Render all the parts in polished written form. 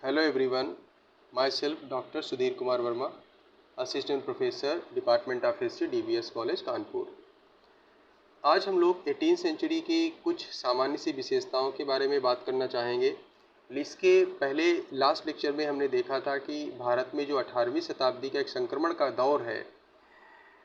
Hello everyone, myself Dr. Sudhir Kumar Verma, Assistant Professor, Department of History, DBS College, Kanpur. आज हम लोग 18th century की कुछ सामान्य सी विशेषताओं के बारे में बात करना चाहेंगे। इसके पहले लास्ट लेक्चर में हमने देखा था कि भारत में जो 18वीं शताब्दी का एक संक्रमण का दौर है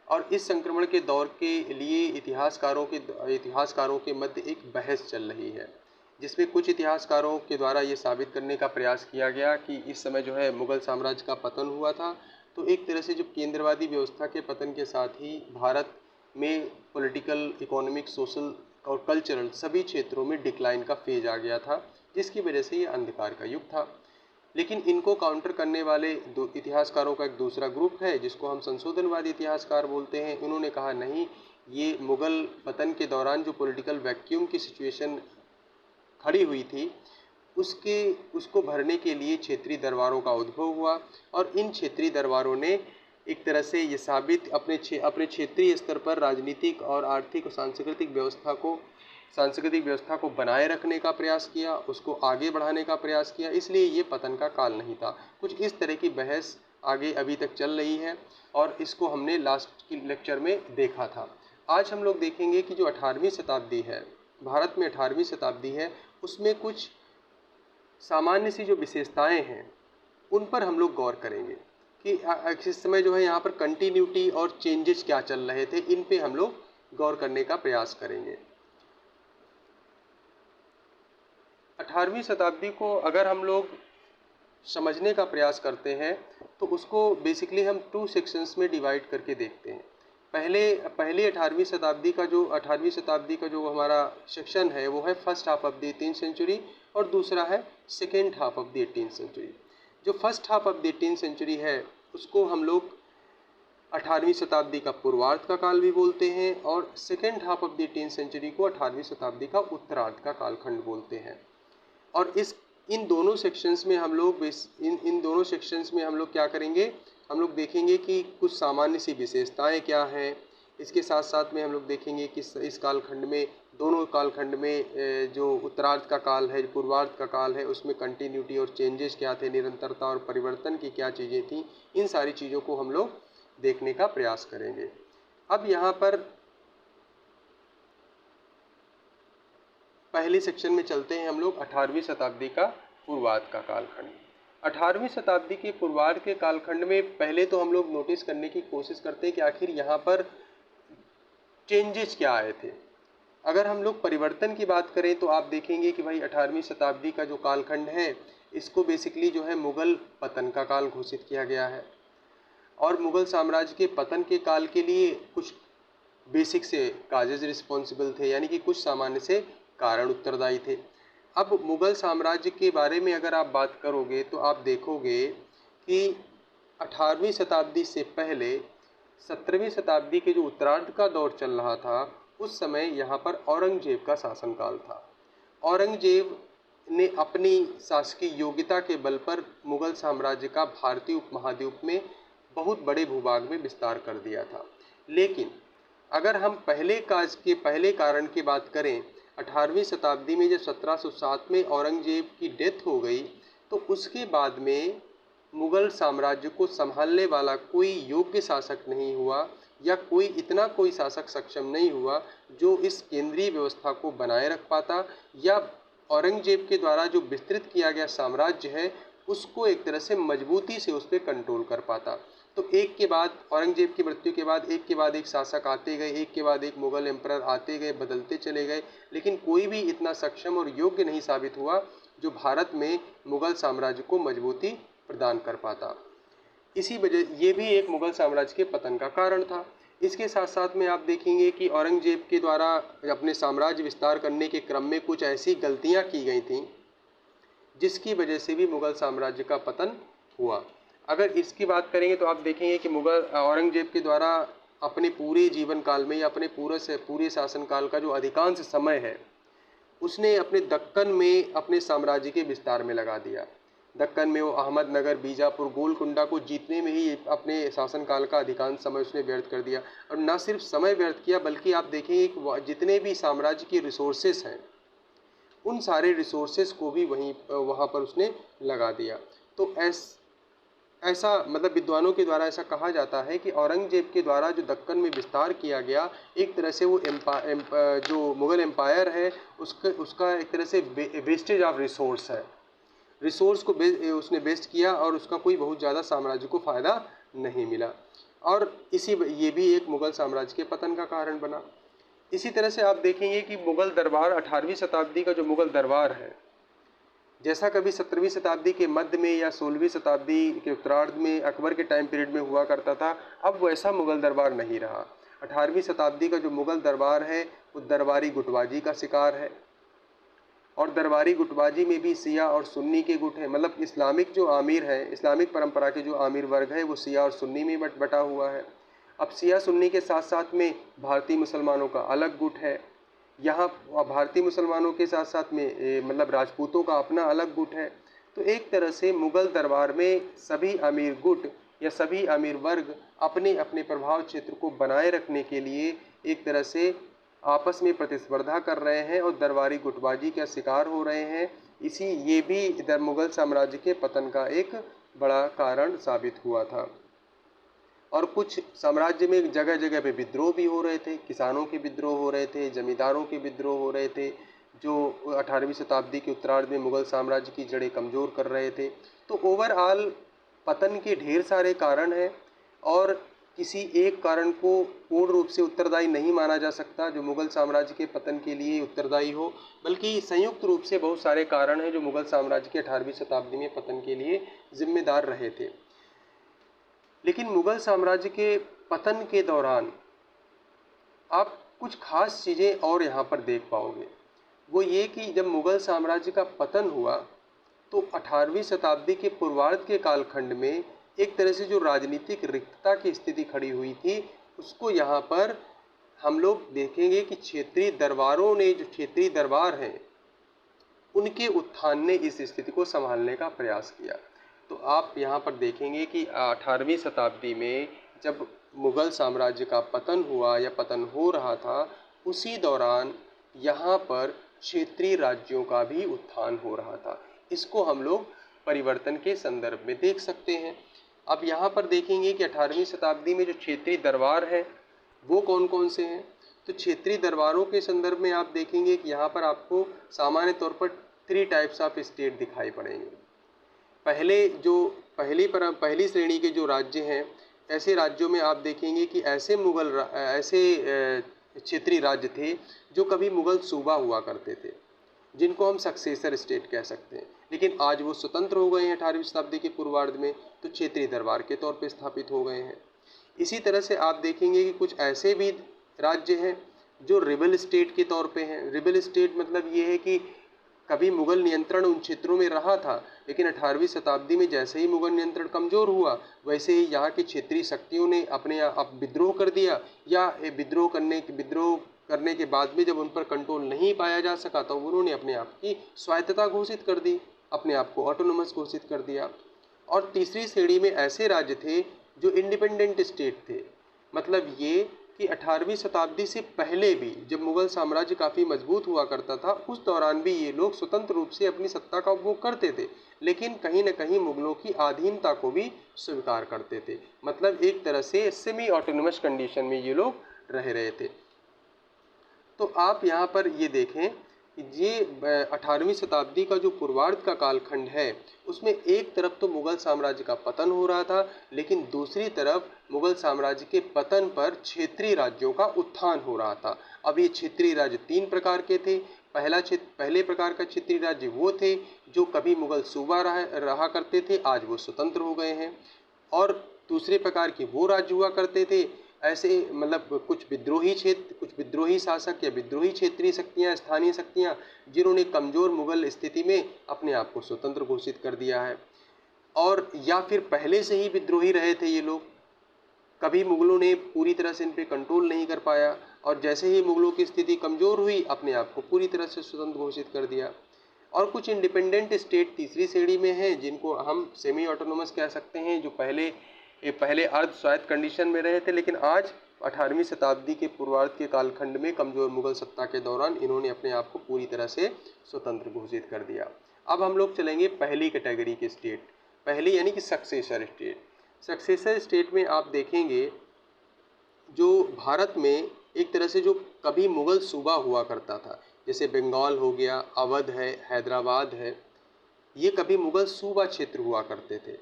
और इस संक्रमण के दौर के लिए इतिहासकारों के मध्य एक बहस चल रही है, जिसमें कुछ इतिहासकारों के द्वारा ये साबित करने का प्रयास किया गया कि इस समय जो है मुग़ल साम्राज्य का पतन हुआ था। तो एक तरह से जो केंद्रवादी व्यवस्था के पतन के साथ ही भारत में पॉलिटिकल, इकोनॉमिक, सोशल और कल्चरल सभी क्षेत्रों में डिक्लाइन का फेज आ गया था, जिसकी वजह से ये अंधकार का युग था। लेकिन इनको काउंटर करने वाले दो इतिहासकारों का एक दूसरा ग्रुप है, जिसको हम संशोधनवादी इतिहासकार बोलते हैं। उन्होंने कहा नहीं, ये मुग़ल पतन के दौरान जो पॉलिटिकल वैक्यूम की सिचुएशन खड़ी हुई थी उसको भरने के लिए क्षेत्रीय दरबारों का उद्भव हुआ और इन क्षेत्रीय दरबारों ने एक तरह से ये साबित अपने क्षेत्रीय स्तर पर राजनीतिक और आर्थिक और सांस्कृतिक व्यवस्था को बनाए रखने का प्रयास किया, उसको आगे बढ़ाने का प्रयास किया। इसलिए ये पतन का काल नहीं था। कुछ इस तरह की बहस आगे अभी तक चल रही है और इसको हमने लास्ट की लेक्चर में देखा था। आज हम लोग देखेंगे कि जो 18वीं शताब्दी है, भारत में 18वीं शताब्दी है, उसमें कुछ सामान्य सी जो विशेषताएं हैं उन पर हम लोग गौर करेंगे कि इस समय जो है यहाँ पर कंटिन्यूटी और चेंजेस क्या चल रहे थे, इन पे हम लोग गौर करने का प्रयास करेंगे। 18वीं शताब्दी को अगर हम लोग समझने का प्रयास करते हैं तो उसको बेसिकली हम 2 सेक्शंस में डिवाइड करके देखते हैं। पहले 18वीं शताब्दी का जो हमारा सेक्शन है वो है first half of the 18th century और दूसरा है second half of the 18th century. जो first half of the 18th century है उसको हम लोग 18वीं शताब्दी का पूर्वार्ध का काल भी बोलते हैं और second half of the 18th century को 18वीं शताब्दी का उत्तरार्ध का कालखंड बोलते हैं। और इन दोनों सेक्शंस में हम लोग क्या करेंगे, हम लोग देखेंगे कि कुछ सामान्य सी विशेषताएं क्या हैं। इसके साथ साथ में हम लोग देखेंगे कि इस कालखंड में, दोनों कालखंड में जो उत्तरार्ध का काल है, पूर्वार्ध का काल है, उसमें कंटिन्यूटी और चेंजेस क्या थे, निरंतरता और परिवर्तन की क्या चीज़ें थी, इन सारी चीज़ों को हम लोग देखने का प्रयास करेंगे। अब यहाँ पर पहले सेक्शन में चलते हैं हम लोग 18वीं शताब्दी का पूर्वार्ध का कालखंड। 18वीं शताब्दी के पूर्वार्ध के कालखंड में पहले तो हम लोग नोटिस करने की कोशिश करते हैं कि आखिर यहाँ पर चेंजेस क्या आए थे। अगर हम लोग परिवर्तन की बात करें तो आप देखेंगे कि भाई 18वीं शताब्दी का जो कालखंड है इसको बेसिकली जो है मुग़ल पतन का काल घोषित किया गया है और मुग़ल साम्राज्य के पतन के काल के लिए कुछ बेसिक से काजेज रिस्पॉन्सिबल थे, यानी कि कुछ सामान्य से कारण उत्तरदायी थे। अब मुग़ल साम्राज्य के बारे में अगर आप बात करोगे तो आप देखोगे कि 18वीं शताब्दी से पहले 17वीं शताब्दी के जो उत्तरार्ध का दौर चल रहा था उस समय यहाँ पर औरंगजेब का शासनकाल था। औरंगजेब ने अपनी शासकीय योग्यता के बल पर मुग़ल साम्राज्य का भारतीय उपमहाद्वीप में बहुत बड़े भूभाग में विस्तार कर दिया था। लेकिन अगर हम पहले कारण की बात करें, 18वीं शताब्दी में जब 1707 में औरंगजेब की डेथ हो गई तो उसके बाद में मुग़ल साम्राज्य को संभालने वाला कोई योग्य शासक नहीं हुआ या कोई शासक सक्षम नहीं हुआ जो इस केंद्रीय व्यवस्था को बनाए रख पाता या औरंगजेब के द्वारा जो विस्तृत किया गया साम्राज्य है उसको एक तरह से मजबूती से उस पर कंट्रोल कर पाता। तो एक के बाद, औरंगजेब की मृत्यु के बाद एक के बाद एक शासक आते गए, एक के बाद एक मुग़ल एम्परर आते गए, बदलते चले गए, लेकिन कोई भी इतना सक्षम और योग्य नहीं साबित हुआ जो भारत में मुग़ल साम्राज्य को मजबूती प्रदान कर पाता। इसी वजह ये भी एक मुग़ल साम्राज्य के पतन का कारण था। इसके साथ साथ में आप देखेंगे कि औरंगजेब के द्वारा अपने साम्राज्य विस्तार करने के क्रम में कुछ ऐसी गलतियाँ की गई थीं जिसकी वजह से भी मुग़ल साम्राज्य का पतन हुआ। अगर इसकी बात करेंगे तो आप देखेंगे कि औरंगजेब के द्वारा अपने पूरे जीवन काल में या अपने पूरे शासनकाल का जो अधिकांश समय है उसने अपने दक्कन में अपने साम्राज्य के विस्तार में लगा दिया। दक्कन में वो अहमदनगर, बीजापुर, गोलकुंडा को जीतने में ही अपने शासनकाल का अधिकांश समय उसने व्यर्थ कर दिया। और न सिर्फ समय व्यर्थ किया बल्कि आप देखेंगे कि जितने भी साम्राज्य के रिसोर्सेस हैं उन सारे रिसोर्सेज को भी वहाँ पर उसने लगा दिया। तो ऐसा मतलब विद्वानों के द्वारा ऐसा कहा जाता है कि औरंगजेब के द्वारा जो दक्कन में विस्तार किया गया, एक तरह से वो जो मुग़ल एम्पायर है उसका एक तरह से वेस्टेज ऑफ रिसोर्स है। रिसोर्स को उसने वेस्ट किया और उसका कोई बहुत ज़्यादा साम्राज्य को फ़ायदा नहीं मिला, और ये भी एक मुग़ल साम्राज्य के पतन का कारण बना। इसी तरह से आप देखेंगे कि मुग़ल दरबार 18वीं शताब्दी का जो मुग़ल दरबार है, जैसा कभी 17वीं शताब्दी के मध्य में या 16वीं शताब्दी के उत्तरार्ध में अकबर के टाइम पीरियड में हुआ करता था, अब वैसा मुग़ल दरबार नहीं रहा। 18वीं शताब्दी का जो मुग़ल दरबार है वो दरबारी गुटबाजी का शिकार है, और दरबारी गुटबाजी में भी शिया और सुन्नी के गुट हैं। मतलब इस्लामिक जो आमिर है, इस्लामिक परंपरा के जो आमिर वर्ग है वो शिया और सुन्नी में बटा हुआ है। अब शिया सुन्नी के साथ साथ में भारतीय मुसलमानों का अलग गुट है। यहाँ भारतीय मुसलमानों के साथ साथ में मतलब राजपूतों का अपना अलग गुट है। तो एक तरह से मुग़ल दरबार में सभी अमीर गुट या सभी अमीर वर्ग अपने अपने प्रभाव क्षेत्र को बनाए रखने के लिए एक तरह से आपस में प्रतिस्पर्धा कर रहे हैं और दरबारी गुटबाजी का शिकार हो रहे हैं। ये भी इधर मुग़ल साम्राज्य के पतन का एक बड़ा कारण साबित हुआ था। और कुछ साम्राज्य में जगह जगह पे विद्रोह भी हो रहे थे, किसानों के विद्रोह हो रहे थे, जमींदारों के विद्रोह हो रहे थे, जो 18वीं शताब्दी के उत्तरार्ध में मुग़ल साम्राज्य की जड़ें कमज़ोर कर रहे थे। तो ओवरऑल पतन के ढेर सारे कारण हैं, और किसी एक कारण को पूर्ण रूप से उत्तरदायी नहीं माना जा सकता जो मुग़ल साम्राज्य के पतन के लिए उत्तरदायी हो, बल्कि संयुक्त रूप से बहुत सारे कारण हैं जो मुग़ल साम्राज्य के 18वीं शताब्दी में पतन के लिए जिम्मेदार रहे थे। लेकिन मुग़ल साम्राज्य के पतन के दौरान आप कुछ खास चीज़ें और यहाँ पर देख पाओगे। वो ये कि जब मुग़ल साम्राज्य का पतन हुआ तो 18वीं शताब्दी के पूर्वार्ध के कालखंड में एक तरह से जो राजनीतिक रिक्तता की स्थिति खड़ी हुई थी, उसको यहाँ पर हम लोग देखेंगे कि क्षेत्रीय दरबारों ने, जो क्षेत्रीय दरबार हैं, उनके उत्थान ने इस स्थिति को संभालने का प्रयास किया। तो आप यहाँ पर देखेंगे कि 18वीं शताब्दी में जब मुग़ल साम्राज्य का पतन हुआ या पतन हो रहा था, उसी दौरान यहाँ पर क्षेत्रीय राज्यों का भी उत्थान हो रहा था। इसको हम लोग परिवर्तन के संदर्भ में देख सकते हैं। अब यहाँ पर देखेंगे कि 18वीं शताब्दी में जो क्षेत्रीय दरबार हैं वो कौन कौन से हैं। तो क्षेत्रीय दरबारों के संदर्भ में आप देखेंगे कि यहाँ पर आपको सामान्य तौर पर 3 टाइप्स ऑफ स्टेट दिखाई पड़ेंगे। पहली श्रेणी के जो राज्य हैं, ऐसे राज्यों में आप देखेंगे कि ऐसे क्षेत्रीय राज्य थे जो कभी मुग़ल सूबा हुआ करते थे, जिनको हम सक्सेसर स्टेट कह सकते हैं, लेकिन आज वो स्वतंत्र हो गए हैं 18वीं शताब्दी के पूर्वार्ध में, तो क्षेत्रीय दरबार के तौर पे स्थापित हो गए हैं। इसी तरह से आप देखेंगे कि कुछ ऐसे भी राज्य हैं जो रिबल स्टेट के तौर पे हैं। रिबल स्टेट मतलब ये है कि कभी मुग़ल नियंत्रण उन क्षेत्रों में रहा था, लेकिन 18वीं शताब्दी में जैसे ही मुग़ल नियंत्रण कमज़ोर हुआ, वैसे ही यहाँ की क्षेत्रीय शक्तियों ने अपने आप विद्रोह कर दिया, या विद्रोह करने के बाद में जब उन पर कंट्रोल नहीं पाया जा सका तो उन्होंने अपने आप की स्वायत्तता घोषित कर दी, अपने आप को ऑटोनोमस घोषित कर दिया। और तीसरी श्रेणी में ऐसे राज्य थे जो इंडिपेंडेंट स्टेट थे। मतलब ये कि 18वीं शताब्दी से पहले भी जब मुग़ल साम्राज्य काफ़ी मजबूत हुआ करता था, उस दौरान भी ये लोग स्वतंत्र रूप से अपनी सत्ता का उपभोग करते थे, लेकिन कहीं न कहीं मुग़लों की अधीनता को भी स्वीकार करते थे। मतलब एक तरह से सेमी ऑटोनोमस कंडीशन में ये लोग रह रहे थे। तो आप यहाँ पर ये देखें कि ये 18वीं शताब्दी का जो पूर्वार्ध का कालखंड है, उसमें एक तरफ तो मुग़ल साम्राज्य का पतन हो रहा था, लेकिन दूसरी तरफ मुग़ल साम्राज्य के पतन पर क्षेत्रीय राज्यों का उत्थान हो रहा था। अब ये क्षेत्रीय राज्य 3 प्रकार के थे। पहले प्रकार का क्षेत्रीय राज्य वो थे जो कभी मुग़ल सूबा रहा करते थे, आज वो स्वतंत्र हो गए हैं। और दूसरे प्रकार के वो राज्य हुआ करते थे, ऐसे मतलब कुछ विद्रोही शासक या विद्रोही क्षेत्रीय शक्तियाँ, स्थानीय शक्तियाँ, जिन्होंने कमज़ोर मुग़ल स्थिति में अपने आप को स्वतंत्र घोषित कर दिया है, और या फिर पहले से ही विद्रोही रहे थे ये लोग। कभी मुग़लों ने पूरी तरह से इन पे कंट्रोल नहीं कर पाया, और जैसे ही मुग़लों की स्थिति कमज़ोर हुई, अपने आप को पूरी तरह से स्वतंत्र घोषित कर दिया। और कुछ इंडिपेंडेंट स्टेट तीसरी श्रेणी में हैं, जिनको हम सेमी ऑटोनोमस कह सकते हैं, जो पहले अर्ध स्वायत्त कंडीशन में रहे थे, लेकिन आज 18वीं शताब्दी के पूर्वार्ध के कालखंड में कमजोर मुगल सत्ता के दौरान इन्होंने अपने आप को पूरी तरह से स्वतंत्र घोषित कर दिया। अब हम लोग चलेंगे पहली कैटेगरी के स्टेट, पहली यानी कि सक्सेसर स्टेट। सक्सेसर स्टेट में आप देखेंगे जो भारत में एक तरह से जो कभी मुगल सूबा हुआ करता था, जैसे बंगाल हो गया, अवध है, हैदराबाद है, ये कभी मुगल सूबा क्षेत्र हुआ करते थे।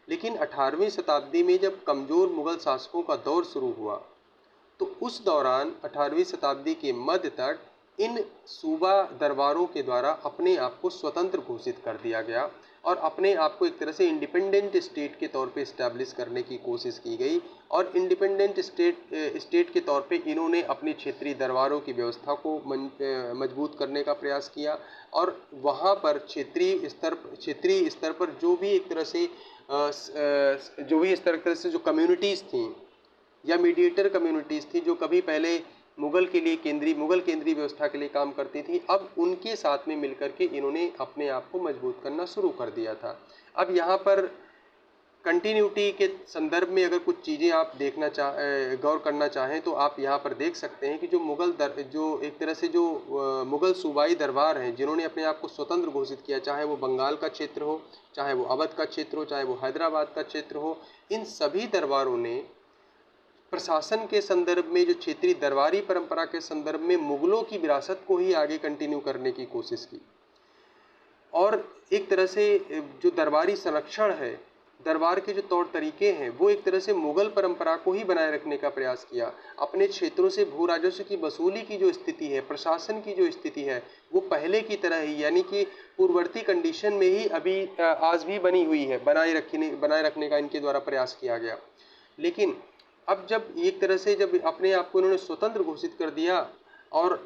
लेकिन 18वीं शताब्दी में जब कमज़ोर मुगल शासकों का दौर शुरू हुआ तो उस दौरान 18वीं शताब्दी के मध्य तक इन सूबा दरबारों के द्वारा अपने आप को स्वतंत्र घोषित कर दिया गया और अपने आप को एक तरह से इंडिपेंडेंट स्टेट के तौर पे इस्टेब्लिश करने की कोशिश की गई। और इंडिपेंडेंट स्टेट के तौर पे इन्होंने अपनी क्षेत्रीय दरबारों की व्यवस्था को मजबूत करने का प्रयास किया और वहाँ पर क्षेत्रीय स्तर पर जो भी एक तरह से जो कम्युनिटीज़ थीं या मीडिएटर कम्युनिटीज़ थी जो कभी पहले मुगल केंद्रीय व्यवस्था के लिए काम करती थी, अब उनके साथ में मिलकर के इन्होंने अपने आप को मजबूत करना शुरू कर दिया था। अब यहाँ पर कंटिन्यूटी के संदर्भ में अगर कुछ चीज़ें आप गौर करना चाहें तो आप यहाँ पर देख सकते हैं कि जो एक तरह से जो मुगल सूबाई दरबार हैं जिन्होंने अपने आप को स्वतंत्र घोषित किया, चाहे वो बंगाल का क्षेत्र हो, चाहे वो अवध का क्षेत्र हो, चाहे वो हैदराबाद का क्षेत्र हो, इन सभी दरबारों ने प्रशासन के संदर्भ में, जो क्षेत्रीय दरबारी परंपरा के संदर्भ में मुगलों की विरासत को ही आगे कंटिन्यू करने की कोशिश की और एक तरह से जो दरबारी संरक्षण है, दरबार के जो तौर तरीके हैं, वो एक तरह से मुगल परंपरा को ही बनाए रखने का प्रयास किया। अपने क्षेत्रों से भू राजस्व की वसूली की जो स्थिति है, प्रशासन की जो स्थिति है, वो पहले की तरह ही यानी कि पूर्ववर्ती कंडीशन में ही अभी आज भी बनी हुई है, बनाए रखने का इनके द्वारा प्रयास किया गया। लेकिन अब जब एक तरह से जब अपने आप को इन्होंने स्वतंत्र घोषित कर दिया और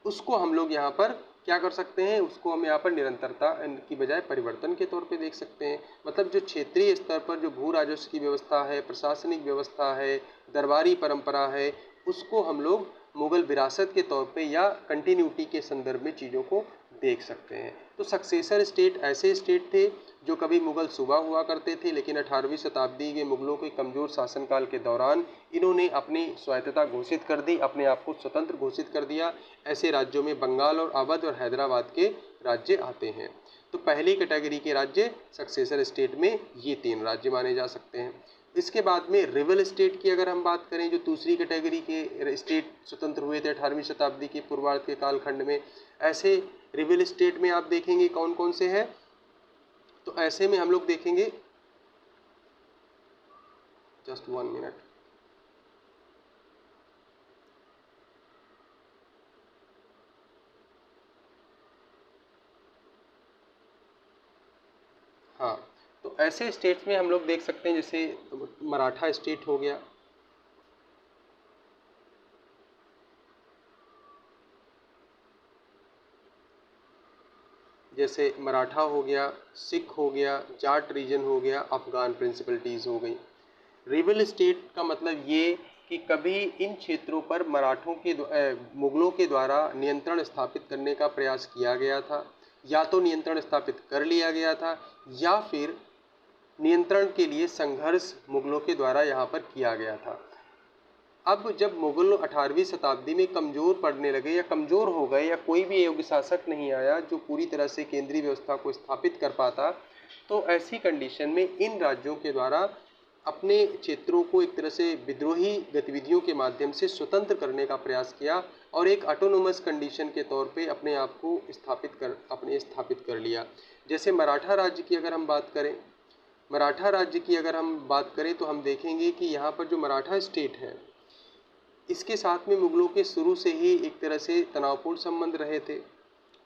उसको हम लोग यहाँ पर क्या कर सकते हैं, उसको हम यहाँ पर निरंतरता की बजाय परिवर्तन के तौर पे देख सकते हैं। मतलब जो क्षेत्रीय स्तर पर जो भू राजस्व की व्यवस्था है, प्रशासनिक व्यवस्था है, दरबारी परंपरा है, उसको हम लोग मुगल विरासत के तौर पे या कंटिन्यूटी के संदर्भ में चीज़ों को देख सकते हैं। तो सक्सेसर स्टेट ऐसे स्टेट थे जो कभी मुगल सूबा हुआ करते थे, लेकिन 18वीं शताब्दी के मुगलों के कमज़ोर शासनकाल के दौरान इन्होंने अपनी स्वायत्तता घोषित कर दी, अपने आप को स्वतंत्र घोषित कर दिया। ऐसे राज्यों में बंगाल और अवध और हैदराबाद के राज्य आते हैं। तो पहली कैटेगरी के राज्य सक्सेसर स्टेट में ये 3 राज्य माने जा सकते हैं। इसके बाद में रिबल स्टेट की अगर हम बात करें, जो दूसरी कैटेगरी के स्टेट स्वतंत्र हुए थे 18वीं शताब्दी के पूर्वार्ध के कालखंड में, ऐसे रिबल स्टेट में आप देखेंगे कौन कौन से हैं। तो ऐसे में हम लोग देखेंगे, जस्ट 1 मिनट, हाँ, तो ऐसे स्टेट्स में हम लोग देख सकते हैं जैसे मराठा स्टेट हो गया, जैसे मराठा हो गया, सिख हो गया, जाट रीजन हो गया, अफगान प्रिंसिपलिटीज़ हो गई। रिबल स्टेट का मतलब ये कि कभी इन क्षेत्रों पर मुगलों के द्वारा नियंत्रण स्थापित करने का प्रयास किया गया था, या तो नियंत्रण स्थापित कर लिया गया था या फिर नियंत्रण के लिए संघर्ष मुगलों के द्वारा यहाँ पर किया गया था। अब जब मुगल 18वीं शताब्दी में कमज़ोर पड़ने लगे या कमज़ोर हो गए या कोई भी योग्य शासक नहीं आया जो पूरी तरह से केंद्रीय व्यवस्था को स्थापित कर पाता, तो ऐसी कंडीशन में इन राज्यों के द्वारा अपने क्षेत्रों को एक तरह से विद्रोही गतिविधियों के माध्यम से स्वतंत्र करने का प्रयास किया और एक ऑटोनोमस कंडीशन के तौर पे अपने आप को स्थापित कर लिया। जैसे मराठा राज्य की अगर हम बात करें तो हम देखेंगे कि यहाँ पर जो मराठा स्टेट है, इसके साथ में मुगलों के शुरू से ही एक तरह से तनावपूर्ण संबंध रहे थे।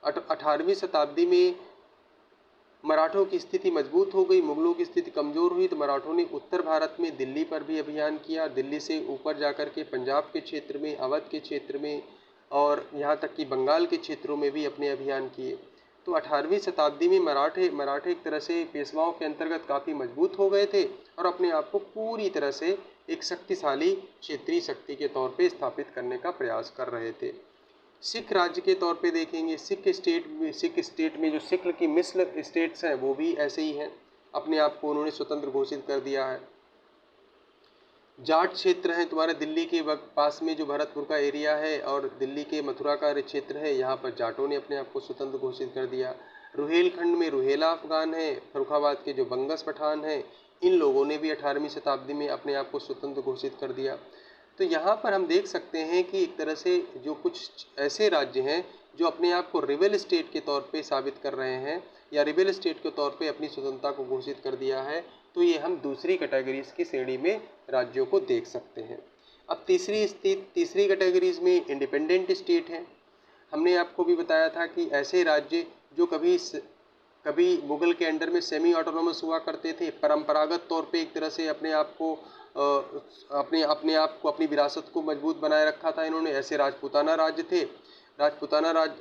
18वीं शताब्दी में मराठों की स्थिति मजबूत हो गई, मुगलों की स्थिति कमज़ोर हुई, तो मराठों ने उत्तर भारत में दिल्ली पर भी अभियान किया, दिल्ली से ऊपर जाकर के पंजाब के क्षेत्र में, अवध के क्षेत्र में और यहाँ तक कि बंगाल के क्षेत्रों में भी अपने अभियान किए। तो 18वीं शताब्दी में मराठे एक तरह से पेशवाओं के अंतर्गत काफ़ी मजबूत हो गए थे और अपने आप को पूरी तरह से एक शक्तिशाली क्षेत्रीय शक्ति के तौर पे स्थापित करने का प्रयास कर रहे थे। सिख राज्य के तौर पे देखेंगे, सिख स्टेट में जो सिख की मिसल स्टेट्स हैं वो भी ऐसे ही हैं, अपने आप को उन्होंने स्वतंत्र घोषित कर दिया है। जाट क्षेत्र है तुम्हारे दिल्ली के पास में, जो भरतपुर का एरिया है और दिल्ली के मथुरा का क्षेत्र है, यहाँ पर जाटों ने अपने आप को स्वतंत्र घोषित कर दिया। रुहेलखंड में रुहेला अफगान है, फर्रुखाबाद के जो बंगस पठान हैं, इन लोगों ने भी 18वीं शताब्दी में अपने आप को स्वतंत्र घोषित कर दिया। तो यहाँ पर हम देख सकते हैं कि एक तरह से जो कुछ ऐसे राज्य हैं जो अपने आप को रिबेल स्टेट के तौर पे साबित कर रहे हैं या रिबेल स्टेट के तौर पे अपनी स्वतंत्रता को घोषित कर दिया है, तो ये हम दूसरी कैटेगरीज की श्रेणी में राज्यों को देख सकते हैं। अब तीसरी कैटेगरीज में इंडिपेंडेंट स्टेट हैं। हमने आपको भी बताया था कि ऐसे राज्य जो कभी मुगल के अंडर में सेमी ऑटोनोमस हुआ करते थे, परंपरागत तौर पे एक तरह से अपने आप को अपनी विरासत को मजबूत बनाए रखा था इन्होंने। ऐसे राजपूताना राज्य थे।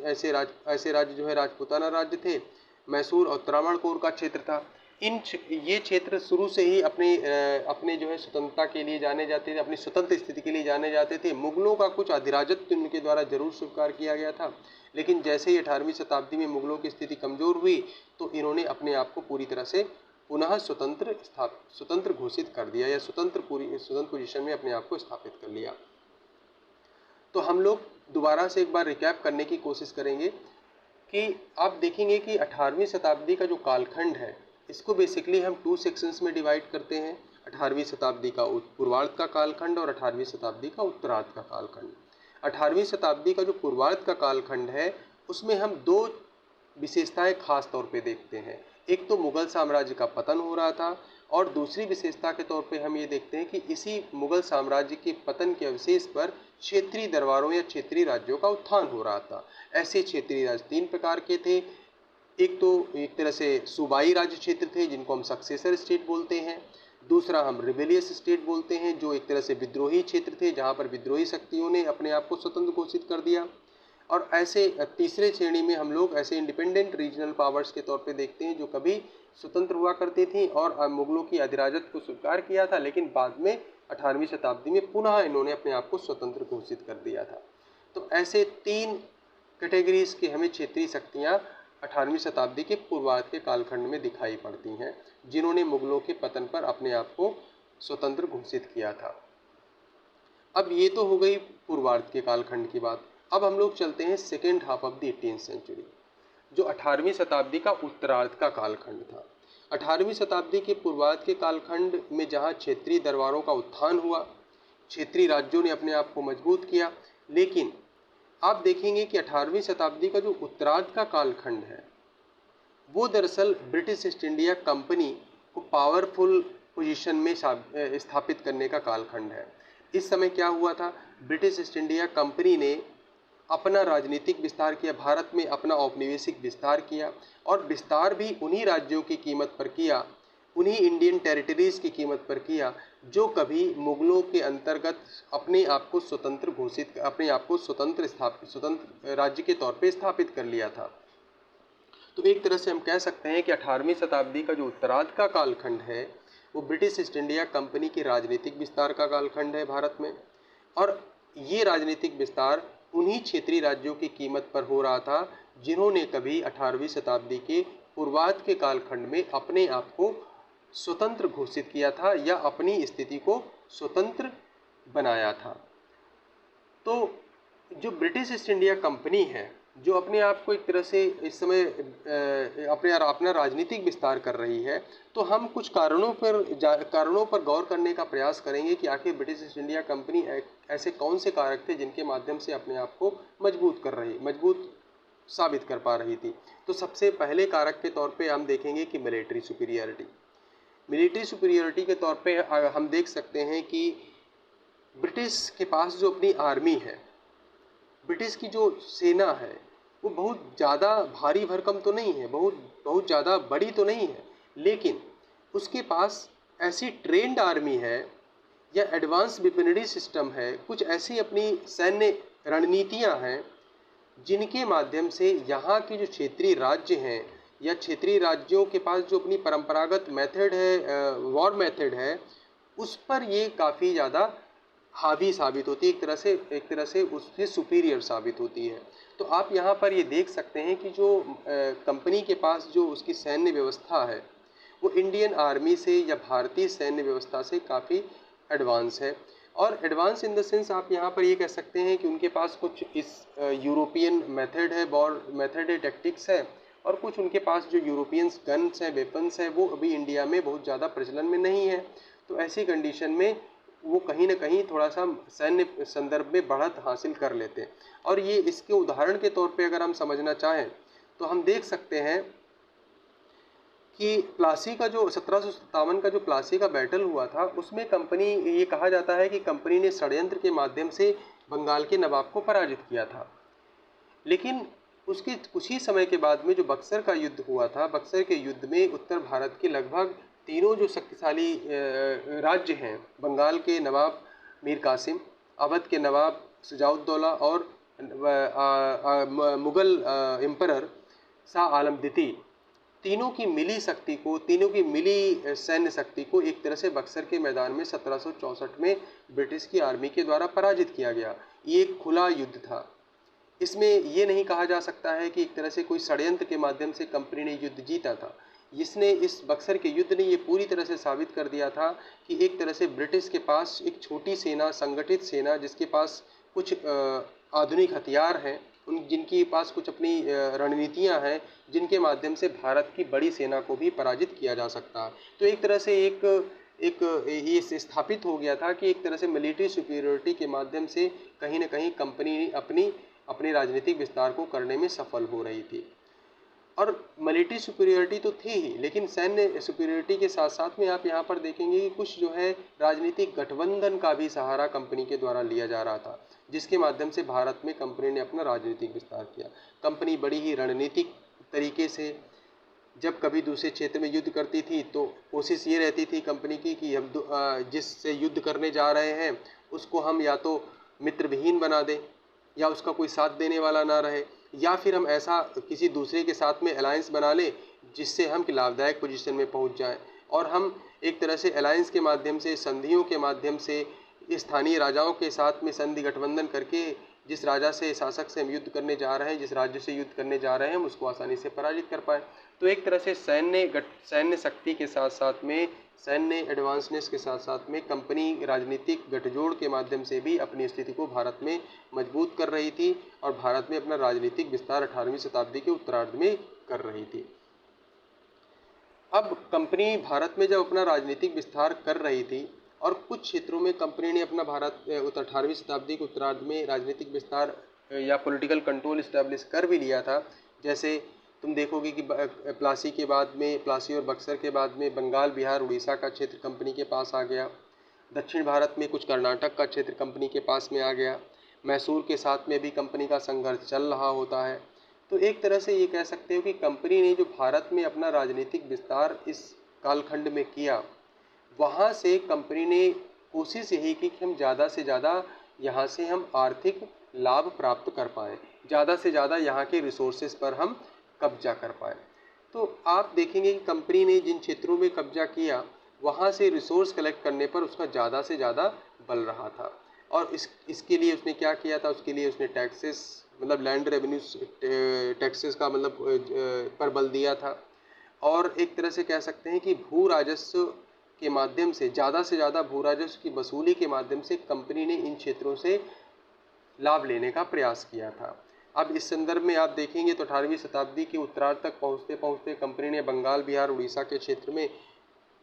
ऐसे राज्य जो है राजपूताना राज्य थे। मैसूर और त्रावणकोर का क्षेत्र था। ये क्षेत्र शुरू से ही अपने जो है स्वतंत्रता के लिए जाने जाते थे, अपनी स्वतंत्र स्थिति के लिए जाने जाते थे। मुगलों का कुछ अधिराजत्व इनके द्वारा जरूर स्वीकार किया गया था, लेकिन जैसे ही 18वीं शताब्दी में मुगलों की स्थिति कमजोर हुई तो इन्होंने अपने आप को पूरी तरह से पुनः स्वतंत्र घोषित कर दिया या स्वतंत्र पोजीशन में अपने आप को स्थापित कर लिया। तो हम लोग दोबारा से एक बार रिकैप करने की कोशिश करेंगे कि आप देखेंगे कि 18वीं शताब्दी का जो कालखंड है, इसको बेसिकली हम 2 सेक्शंस में डिवाइड करते हैं। 18वीं शताब्दी का पूर्वार्ध का कालखंड और 18वीं शताब्दी का उत्तरार्ध का कालखंड। 18वीं शताब्दी का जो पूर्वार्ध का कालखंड है, उसमें हम 2 विशेषताएं खास तौर पे देखते हैं। एक तो मुगल साम्राज्य का पतन हो रहा था, और दूसरी विशेषता के तौर पे हम ये देखते हैं कि इसी मुगल साम्राज्य के पतन के अवशेष पर क्षेत्रीय दरबारों या क्षेत्रीय राज्यों का उत्थान हो रहा था। ऐसे क्षेत्रीय राज्य 3 प्रकार के थे। एक तो एक तरह से सूबाई राज्य क्षेत्र थे, जिनको हम सक्सेसर स्टेट बोलते हैं। दूसरा हम रिबेलियस स्टेट बोलते हैं, जो एक तरह से विद्रोही क्षेत्र थे, जहाँ पर विद्रोही शक्तियों ने अपने आप को स्वतंत्र घोषित कर दिया। और ऐसे तीसरे श्रेणी में हम लोग ऐसे इंडिपेंडेंट रीजनल पावर्स के तौर पे देखते हैं, जो कभी स्वतंत्र हुआ करती थी और मुगलों की अधिराजत को स्वीकार किया था, लेकिन बाद में 18वीं शताब्दी में पुनः इन्होंने अपने आप को स्वतंत्र घोषित कर दिया था। तो ऐसे 3 कैटेगरीज की हमें क्षेत्रीय शक्तियाँ 18वीं शताब्दी के पूर्वार्ध के कालखंड में दिखाई पड़ती हैं, जिन्होंने मुगलों के पतन पर अपने आप को स्वतंत्र घोषित किया था। अब ये तो हो गई पूर्वार्ध के कालखंड की बात। अब हम लोग चलते हैं second half of the 18th century, जो 18वीं शताब्दी का उत्तरार्ध का कालखंड था। 18वीं शताब्दी के पूर्वार्ध के कालखंड में जहाँ क्षेत्रीय दरबारों का उत्थान हुआ, क्षेत्रीय राज्यों ने अपने आप को मजबूत किया, लेकिन आप देखेंगे कि 18वीं शताब्दी का जो उत्तरार्ध का कालखंड है, वो दरअसल ब्रिटिश ईस्ट इंडिया कंपनी को पावरफुल पोजीशन में स्थापित करने का कालखंड है। इस समय क्या हुआ था, ब्रिटिश ईस्ट इंडिया कंपनी ने अपना राजनीतिक विस्तार किया, भारत में अपना औपनिवेशिक विस्तार किया, और विस्तार भी उन्हीं राज्यों की कीमत पर किया, उन्हीं इंडियन टेरिटरीज की कीमत पर किया, जो कभी मुगलों के अंतर्गत अपने आप को स्वतंत्र राज्य के तौर पे स्थापित कर लिया था। तो एक तरह से हम कह सकते हैं कि 18वीं शताब्दी का जो उत्तरार्ध का कालखंड है, वो ब्रिटिश ईस्ट इंडिया कंपनी के राजनीतिक विस्तार का कालखंड है भारत में, और ये राजनीतिक विस्तार उन्हीं क्षेत्रीय राज्यों की कीमत पर हो रहा था, जिन्होंने कभी 18वीं शताब्दी के पूर्वार्ध के कालखंड में अपने आप को स्वतंत्र घोषित किया था या अपनी स्थिति को स्वतंत्र बनाया था। तो जो ब्रिटिश ईस्ट इंडिया कंपनी है, जो अपने आप को एक तरह से इस समय अपना राजनीतिक विस्तार कर रही है, तो हम कुछ कारणों पर गौर करने का प्रयास करेंगे कि आखिर ब्रिटिश ईस्ट इंडिया कंपनी ऐसे कौन से कारक थे जिनके माध्यम से अपने आप को मजबूत साबित कर पा रही थी। तो सबसे पहले कारक के तौर पे हम देखेंगे कि मिलिट्री सुपीरियरिटी के तौर पे हम देख सकते हैं कि ब्रिटिश के पास जो अपनी आर्मी है, ब्रिटिश की जो सेना है, वो बहुत ज़्यादा भारी भरकम तो नहीं है, बहुत ज़्यादा बड़ी तो नहीं है, लेकिन उसके पास ऐसी ट्रेंड आर्मी है या एडवांस वेपनरी सिस्टम है, कुछ ऐसी अपनी सैन्य रणनीतियां हैं जिनके माध्यम से यहाँ के जो क्षेत्रीय राज्य हैं या क्षेत्रीय राज्यों के पास जो अपनी परंपरागत मेथड है, वॉर मेथड है, उस पर ये काफ़ी ज़्यादा हावी साबित होती है, एक तरह से उससे सुपीरियर साबित होती है। तो आप यहाँ पर ये देख सकते हैं कि जो कंपनी के पास जो उसकी सैन्य व्यवस्था है, वो इंडियन आर्मी से या भारतीय सैन्य व्यवस्था से काफ़ी एडवांस है। और एडवांस इन द सेंस आप यहाँ पर ये कह सकते हैं कि उनके पास कुछ इस यूरोपियन मेथड है, मेथड है, टेक्टिक्स है, और कुछ उनके पास जो यूरोपियंस गन्स हैं, वेपन्स हैं, वो अभी इंडिया में बहुत ज़्यादा प्रचलन में नहीं है। तो ऐसी कंडीशन में वो कहीं ना कहीं थोड़ा सा सैन्य संदर्भ में बढ़त हासिल कर लेते हैं। और ये इसके उदाहरण के तौर पे अगर हम समझना चाहें तो हम देख सकते हैं कि प्लासी का जो 1757 का जो प्लासी का बैटल हुआ था, उसमें कंपनी, ये कहा जाता है कि कंपनी ने षड्यंत्र के माध्यम से बंगाल के नवाब को पराजित किया था। लेकिन उसके कुछ ही समय के बाद में जो बक्सर का युद्ध हुआ था, बक्सर के युद्ध में उत्तर भारत के लगभग तीनों जो शक्तिशाली राज्य हैं, बंगाल के नवाब मीर कासिम, अवध के नवाब शुजाउद्दौला और मुग़ल एम्परर शाह आलम द्वितीय, तीनों की मिली शक्ति को, तीनों की मिली सैन्य शक्ति को एक तरह से बक्सर के मैदान में 1764 में ब्रिटिश की आर्मी के द्वारा पराजित किया गया। ये एक खुला युद्ध था। इसमें ये नहीं कहा जा सकता है कि एक तरह से कोई षड्यंत्र के माध्यम से कंपनी ने युद्ध जीता था। इसने, इस बक्सर के युद्ध ने ये पूरी तरह से साबित कर दिया था कि एक तरह से ब्रिटिश के पास एक छोटी सेना, संगठित सेना, जिसके पास कुछ आधुनिक हथियार हैं, उन जिनके पास कुछ अपनी रणनीतियां हैं, जिनके माध्यम से भारत की बड़ी सेना को भी पराजित किया जा सकता है। तो एक तरह से एक ये स्थापित हो गया था कि एक तरह से मिलिट्री सुपीरियरिटी के माध्यम से कहीं ना कहीं कंपनी अपने राजनीतिक विस्तार को करने में सफल हो रही थी। और मिलिट्री सुपीरियरिटी तो थी ही, लेकिन सैन्य सुपीरियरिटी के साथ साथ में आप यहाँ पर देखेंगे कि कुछ जो है राजनीतिक गठबंधन का भी सहारा कंपनी के द्वारा लिया जा रहा था, जिसके माध्यम से भारत में कंपनी ने अपना राजनीतिक विस्तार किया। कंपनी बड़ी ही रणनीतिक तरीके से जब कभी दूसरे क्षेत्र में युद्ध करती थी तो कोशिश ये रहती थी कंपनी की कि हम जिससे युद्ध करने जा रहे हैं उसको हम या तो मित्रविहीन बना दें, या उसका कोई साथ देने वाला ना रहे, या फिर हम ऐसा किसी दूसरे के साथ में अलायंस बना लें जिससे हम कि लाभदायक पोजीशन में पहुंच जाएं, और हम एक तरह से अलायंस के माध्यम से, संधियों के माध्यम से, स्थानीय राजाओं के साथ में संधि गठबंधन करके जिस राजा से, शासक से हम युद्ध करने जा रहे हैं, जिस राज्य से युद्ध करने जा रहे हैं, हम उसको आसानी से पराजित कर पाएँ। तो एक तरह से सैन्य शक्ति के साथ साथ में, सैन्य एडवांसनेस के साथ साथ में कंपनी राजनीतिक गठजोड़ के माध्यम से भी अपनी स्थिति को भारत में मजबूत कर रही थी, और भारत में अपना राजनीतिक विस्तार 18वीं शताब्दी के उत्तरार्ध में कर रही थी। अब कंपनी भारत में जब अपना राजनीतिक विस्तार कर रही थी, और कुछ क्षेत्रों में कंपनी ने अपना 18वीं शताब्दी के उत्तरार्ध में राजनीतिक विस्तार या पॉलिटिकल कंट्रोल इस्टेब्लिश कर भी लिया था। जैसे तुम देखोगे कि प्लासी के बाद में, प्लासी और बक्सर के बाद में बंगाल, बिहार, उड़ीसा का क्षेत्र कंपनी के पास आ गया। दक्षिण भारत में कुछ कर्नाटक का क्षेत्र कंपनी के पास में आ गया। मैसूर के साथ में भी कंपनी का संघर्ष चल रहा होता है। तो एक तरह से ये कह सकते हो कि कंपनी ने जो भारत में अपना राजनीतिक विस्तार इस कालखंड में किया, वहाँ से कंपनी ने कोशिश यही की कि हम ज़्यादा से ज़्यादा यहाँ से हम आर्थिक लाभ प्राप्त कर पाएँ, ज़्यादा से ज़्यादा यहाँ के रिसोर्सेज पर हम कब्जा कर पाएँ। तो आप देखेंगे कि कंपनी ने जिन क्षेत्रों में कब्जा किया, वहाँ से रिसोर्स कलेक्ट करने पर उसका ज़्यादा से ज़्यादा बल रहा था। और इसके लिए उसने क्या किया था, उसके लिए उसने टैक्सेस, मतलब लैंड रेवेन्यूज टैक्सेस का मतलब पर बल दिया था। और एक तरह से कह सकते हैं कि भू राजस्व के माध्यम से ज़्यादा भू राजस्व की वसूली के माध्यम से कंपनी ने इन क्षेत्रों से लाभ लेने का प्रयास किया था। अब इस संदर्भ में आप देखेंगे तो 18वीं शताब्दी के उत्तरार्ध तक पहुँचते पहुँचते कंपनी ने बंगाल, बिहार, उड़ीसा के क्षेत्र में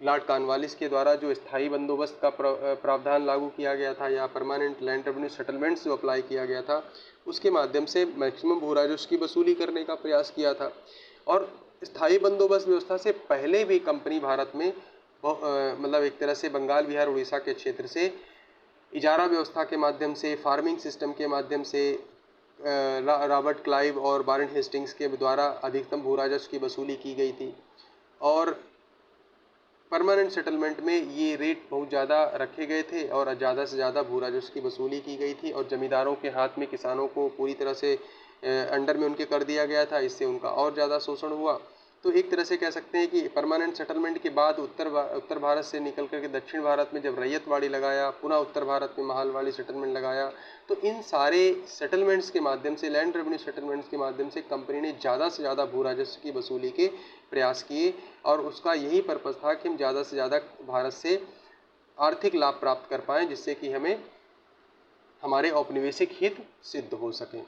लॉर्ड कॉर्नवालिस के द्वारा जो स्थायी बंदोबस्त का प्रावधान लागू किया गया था, या परमानेंट लैंड रेवेन्यू सेटलमेंट्स जो अप्लाई किया गया था, उसके माध्यम से मैक्सिमम भू राजस्व की वसूली करने का प्रयास किया था। और स्थायी बंदोबस्त व्यवस्था से पहले भी कंपनी भारत में मतलब एक तरह से बंगाल, बिहार, उड़ीसा के क्षेत्र से इजारा व्यवस्था के माध्यम से, फार्मिंग सिस्टम के माध्यम से रॉबर्ट क्लाइव और वारेन हेस्टिंग्स के द्वारा अधिकतम भू राजस्व की वसूली की गई थी। और परमानेंट सेटलमेंट में ये रेट बहुत ज़्यादा रखे गए थे और ज़्यादा से ज़्यादा भू राजस्व की वसूली की गई थी, और ज़मींदारों के हाथ में किसानों को पूरी तरह से अंडर में उनके कर दिया गया था। इससे उनका और ज़्यादा शोषण हुआ। तो एक तरह से कह सकते हैं कि परमानेंट सेटलमेंट के बाद उत्तर भारत से निकल करके दक्षिण भारत में जब रैयतवाड़ी लगाया, पुनः उत्तर भारत में महालवाड़ी सेटलमेंट लगाया, तो इन सारे सेटलमेंट्स के माध्यम से, लैंड रेवेन्यू सेटलमेंट्स के माध्यम से कंपनी ने ज़्यादा से ज़्यादा भू राजस्व की वसूली के प्रयास किए। और उसका यही पर्पज़ था कि हम ज़्यादा से ज़्यादा भारत से आर्थिक लाभ प्राप्त कर पाएँ, जिससे कि हमें हमारे औपनिवेशिक हित सिद्ध हो सकें।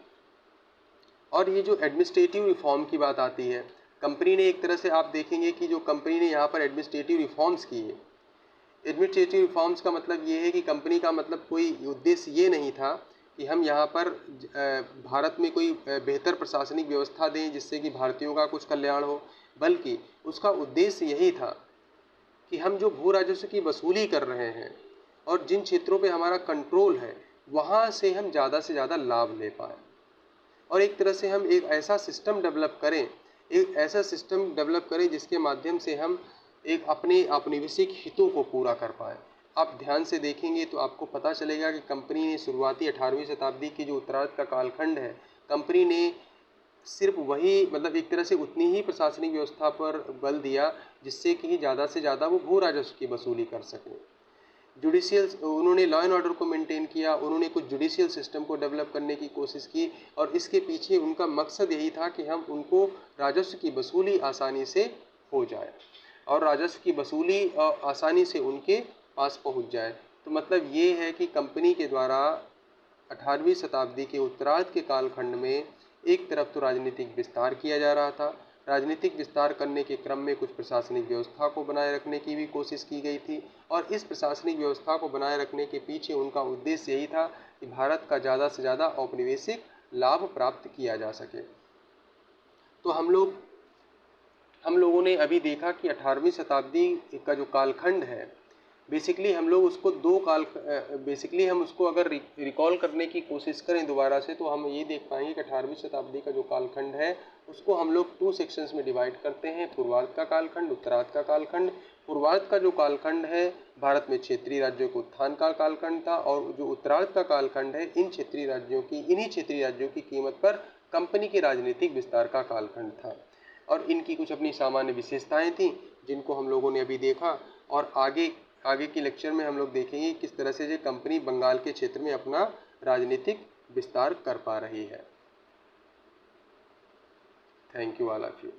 और ये जो एडमिनिस्ट्रेटिव रिफॉर्म की बात आती है, कंपनी ने एक तरह से आप देखेंगे कि जो कंपनी ने यहाँ पर एडमिनिस्ट्रेटिव रिफॉर्म्स किए, एडमिनिस्ट्रेटिव रिफॉर्म्स का मतलब ये है कि कंपनी का मतलब कोई उद्देश्य ये नहीं था कि हम यहाँ पर भारत में कोई बेहतर प्रशासनिक व्यवस्था दें जिससे कि भारतीयों का कुछ कल्याण हो, बल्कि उसका उद्देश्य यही था कि हम जो भू राजस्व की वसूली कर रहे हैं और जिन क्षेत्रों पे हमारा कंट्रोल है, वहाँ से हम ज़्यादा से ज़्यादा लाभ ले पाएँ और एक तरह से हम एक ऐसा सिस्टम डेवलप करें जिसके माध्यम से हम एक अपने औपनिवेशिक हितों को पूरा कर पाएँ। आप ध्यान से देखेंगे तो आपको पता चलेगा कि कंपनी ने शुरुआती 18वीं शताब्दी की जो उत्तरार्ध का कालखंड है, कंपनी ने सिर्फ वही मतलब एक तरह से उतनी ही प्रशासनिक व्यवस्था पर बल दिया जिससे कि ज़्यादा से ज़्यादा वो भू राजस्व की वसूली कर सकें। उन्होंने लॉ एंड ऑर्डर को मेंटेन किया, उन्होंने कुछ जुडिशियल सिस्टम को डेवलप करने की कोशिश की और इसके पीछे उनका मकसद यही था कि हम उनको राजस्व की वसूली आसानी से हो जाए और राजस्व की वसूली आसानी से उनके पास पहुंच जाए। तो मतलब ये है कि कंपनी के द्वारा 18वीं शताब्दी के उत्तरार्ध के कालखंड में एक तरफ तो राजनीतिक विस्तार किया जा रहा था, राजनीतिक विस्तार करने के क्रम में कुछ प्रशासनिक व्यवस्था को बनाए रखने की भी कोशिश की गई थी और इस प्रशासनिक व्यवस्था को बनाए रखने के पीछे उनका उद्देश्य यही था कि भारत का ज़्यादा से ज़्यादा औपनिवेशिक लाभ प्राप्त किया जा सके। तो हम लोगों ने अभी देखा कि 18वीं शताब्दी का जो कालखंड है, बेसिकली हम लोग उसको बेसिकली हम उसको अगर रिकॉल करने की कोशिश करें दोबारा से, तो हम ये देख पाएंगे कि 18वीं शताब्दी का जो कालखंड है उसको हम लोग 2 सेक्शंस में डिवाइड करते हैं, पूर्वार्ध का कालखंड, उत्तरार्ध का कालखंड। पूर्वार्ध का जो कालखंड है भारत में क्षेत्रीय राज्यों के उत्थान का कालखंड था और जो उत्तरार्ध का कालखंड है इन्हीं क्षेत्रीय राज्यों की कीमत पर कंपनी के राजनीतिक विस्तार का कालखंड था और इनकी कुछ अपनी सामान्य विशेषताएं थीं जिनको हम लोगों ने अभी देखा और आगे के लेक्चर में हम लोग देखेंगे किस तरह से ये कंपनी बंगाल के क्षेत्र में अपना राजनीतिक विस्तार कर पा रही है। Thank you all of you.